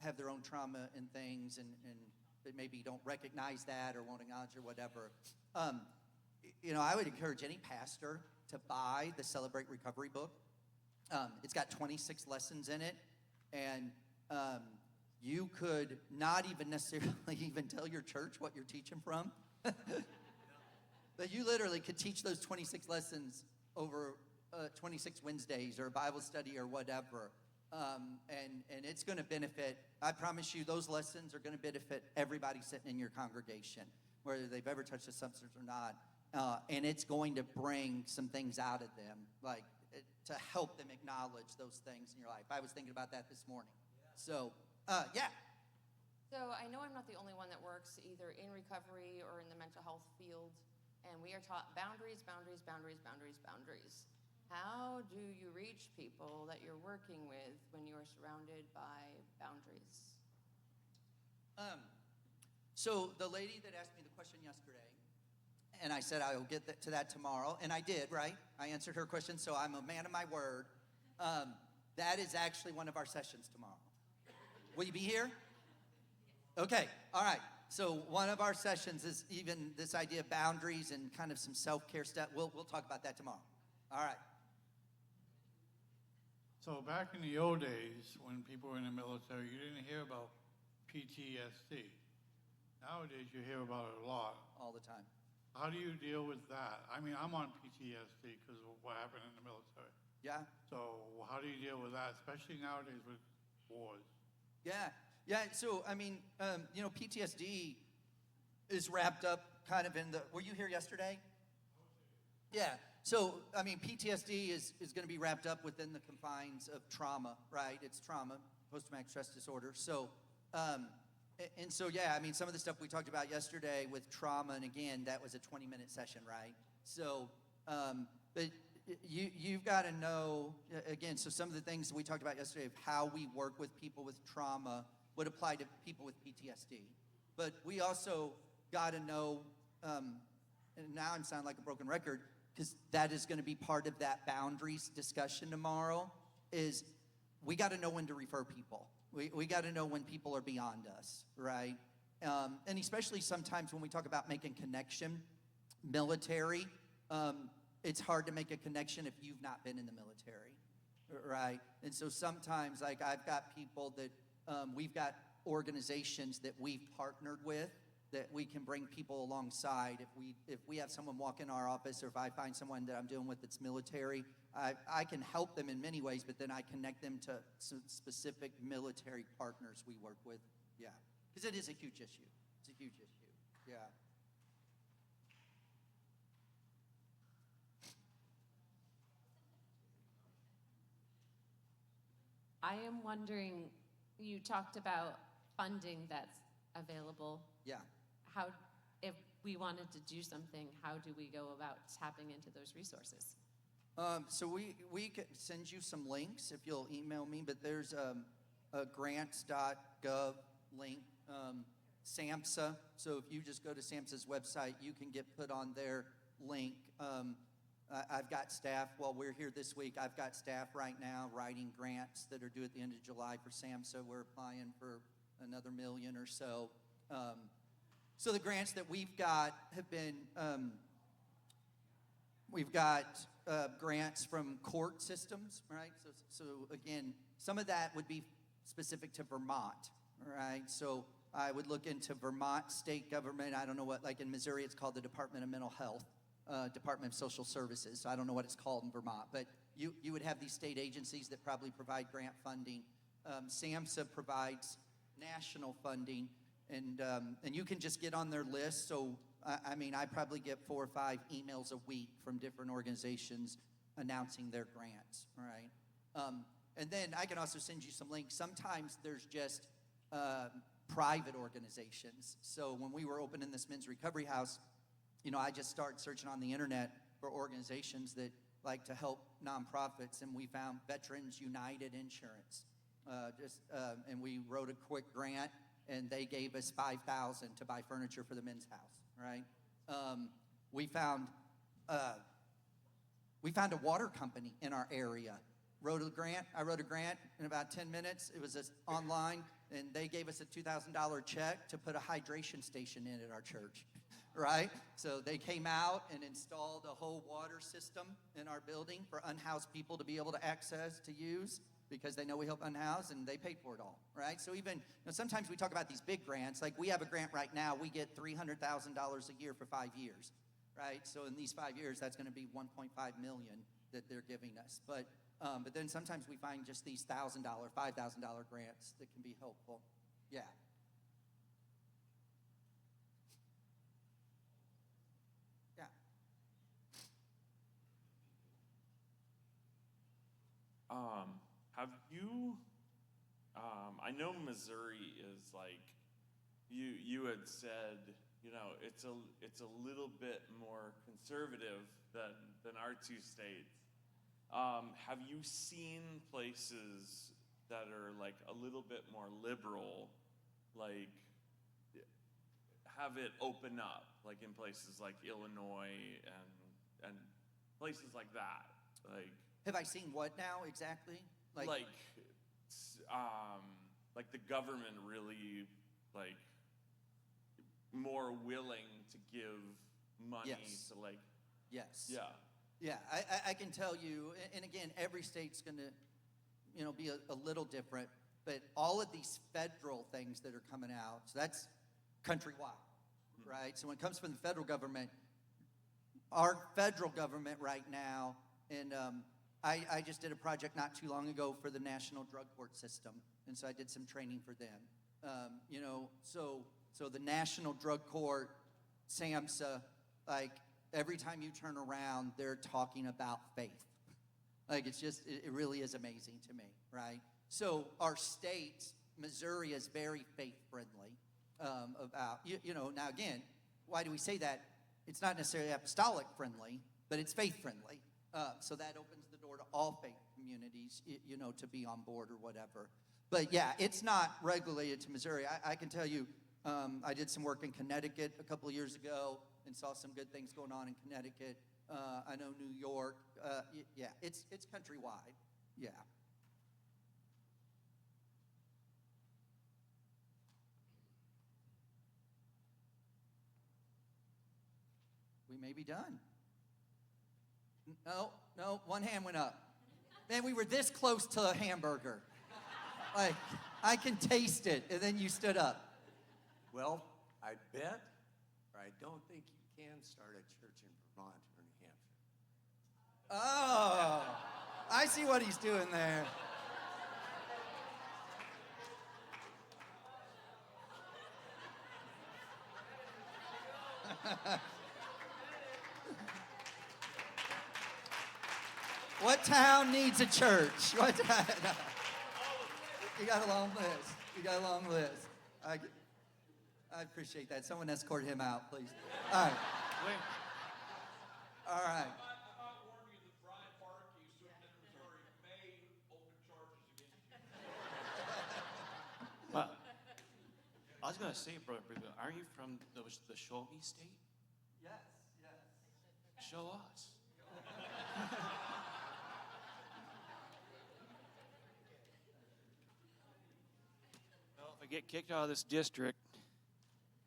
have their own trauma and things, and they maybe don't recognize that or won't acknowledge or whatever. I would encourage any pastor to buy the Celebrate Recovery book. It's got 26 lessons in it, and you could not even necessarily even tell your church what you're teaching from. But you literally could teach those 26 lessons over 26 Wednesdays or a Bible study or whatever. And it's going to benefit, I promise you, those lessons are going to benefit everybody sitting in your congregation, whether they've ever touched a substance or not. And it's going to bring some things out of them, like to help them acknowledge those things in your life. I was thinking about that this morning. So, yeah. So I know I'm not the only one that works either in recovery or in the mental health field, and we are taught boundaries, boundaries, boundaries, boundaries, boundaries. How do you reach people that you're working with when you are surrounded by boundaries? So the lady that asked me the question yesterday, and I said I will get to that tomorrow, and I did, right? I answered her question, so I'm a man of my word. That is actually one of our sessions tomorrow. Will you be here? Okay, all right. So one of our sessions is even this idea of boundaries and kind of some self-care stuff. We'll talk about that tomorrow. All right. So back in the old days, when people were in the military, you didn't hear about PTSD. Nowadays, you hear about it a lot. All the time. How do you deal with that? I mean, I'm on PTSD because of what happened in the military. Yeah. So how do you deal with that, especially nowadays with wars? Yeah. So, I mean, PTSD is wrapped up kind of in the, were you here yesterday? Yeah. So, I mean, PTSD is going to be wrapped up within the confines of trauma, right? It's trauma, post-traumatic stress disorder. So, yeah, I mean, some of the stuff we talked about yesterday with trauma, and again, that was a 20-minute session, right? So, but you've got to know, again, so some of the things we talked about yesterday of how we work with people with trauma would apply to people with PTSD. But we also got to know, and now I'm sounding like a broken record, because that is going to be part of that boundaries discussion tomorrow, is we got to know when to refer people. We got to know when people are beyond us, right? And especially sometimes when we talk about making connection, military, it's hard to make a connection if you've not been in the military, right? And so sometimes, like, I've got people that we've got organizations that we've partnered with that we can bring people alongside. If we have someone walk in our office, or if I find someone that I'm dealing with that's military, I can help them in many ways, but then I connect them to some specific military partners we work with. Yeah, because it is a huge issue. It's a huge issue. Yeah. I am wondering, you talked about funding that's available. Yeah. How, if we wanted to do something, how do we go about tapping into those resources? So we could send you some links if you'll email me, but there's a grants.gov link, SAMHSA. So if you just go to SAMHSA's website, you can get put on their link. I've got staff, while we're here this week, I've got staff right now writing grants that are due at the end of July for SAMHSA. We're applying for another $1 million or so. So the grants that we've got have been, we've got grants from court systems, right? So again, some of that would be specific to Vermont, right? So I would look into Vermont state government. I don't know what, like in Missouri, it's called the Department of Mental Health, Department of Social Services. So I don't know what it's called in Vermont, but you would have these state agencies that probably provide grant funding. SAMHSA provides national funding, and you can just get on their list. So I mean, I probably get 4 or 5 emails a week from different organizations announcing their grants, right? And then I can also send you some links. Sometimes there's just private organizations. So when we were opening this men's recovery house, I just started searching on the internet for organizations that like to help nonprofits, and we found Veterans United Insurance. And we wrote a quick grant, and they gave us $5,000 to buy furniture for the men's house, right? We found a water company in our area wrote a grant. I wrote a grant in about 10 minutes. It was online, and they gave us a $2,000 check to put a hydration station in at our church, right? So they came out and installed a whole water system in our building for unhoused people to be able to access, to use, because they know we help unhoused, and they paid for it all, right? So even, sometimes we talk about these big grants. Like we have a grant right now. We get $300,000 a year for 5 years, right? So in these 5 years, that's going to be $1.5 million that they're giving us. But then sometimes we find just these $1,000, $5,000 grants that can be helpful. Yeah. Yeah. Have you, I know Missouri is like, you had said, it's a little bit more conservative than our two states. Have you seen places that are like a little bit more liberal, like have it open up, like in places like Illinois and places like that? Have I seen what now exactly? Like the government really like more willing to give money Yes. to like Yes. yeah. Yeah, I can tell you, and again, every state's going to, be a little different, but all of these federal things that are coming out, so that's countrywide, right? So when it comes from the federal government, our federal government right now, and I just did a project not too long ago for the National Drug Court System, and so I did some training for them. So the National Drug Court, SAMHSA, like, every time you turn around, they're talking about faith. Like, it's just, it really is amazing to me, right? So our state, Missouri, is very faith-friendly about, now again, why do we say that? It's not necessarily apostolic-friendly, but it's faith-friendly. So that opens the door to all faith communities, to be on board or whatever. But yeah, it's not regulated to Missouri. I can tell you, I did some work in Connecticut a couple of years ago, and saw some good things going on in Connecticut. I know New York. Yeah, it's countrywide. Yeah. We may be done. No, one hand went up. Man, we were this close to a hamburger. Like, I can taste it, and then you stood up. Well, I bet, or I don't think you can start a church in Vermont or New Hampshire. Oh, I see what he's doing there. What town needs a church? What town? You got a long list. I appreciate that. Someone escort him out, please. All right. All right. I might warn you that Brian Parkey, Superintendent of Missouri, may open charges against you. Well, I was going to say, Brother Breedlove, aren't you from the Show Me state? Yes. Show us. Well, if I get kicked out of this district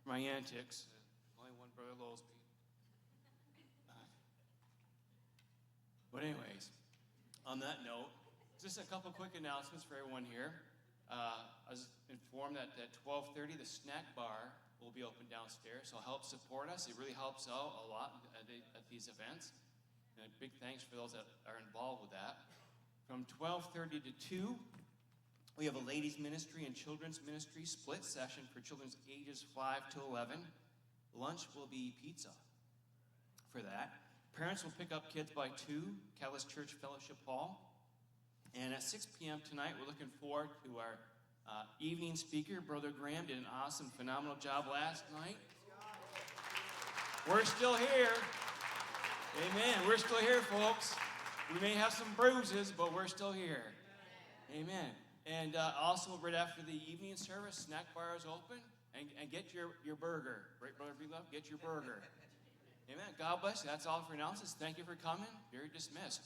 for my antics, only one Brother Lowesby. But anyways, on that note, just a couple quick announcements for everyone here. I was informed that at 12:30, the snack bar will be open downstairs, so help support us. It really helps out a lot at these events. And a big thanks for those that are involved with that. From 12:30 to 2, we have a ladies' ministry and children's ministry split session for children's ages 5 to 11. Lunch will be pizza for that. Parents will pick up kids by 2, Catalyst Church Fellowship Hall. And at 6 p.m. tonight, we're looking forward to our evening speaker. Brother Graham did an awesome, phenomenal job last night. We're still here. Amen. We're still here, folks. We may have some bruises, but we're still here. Amen. And also, right after the evening service, snack bar is open. And get your burger. Right, Brother Breedlove? Get your burger. Amen. God bless you. That's all for announcements. Thank you for coming. You're dismissed.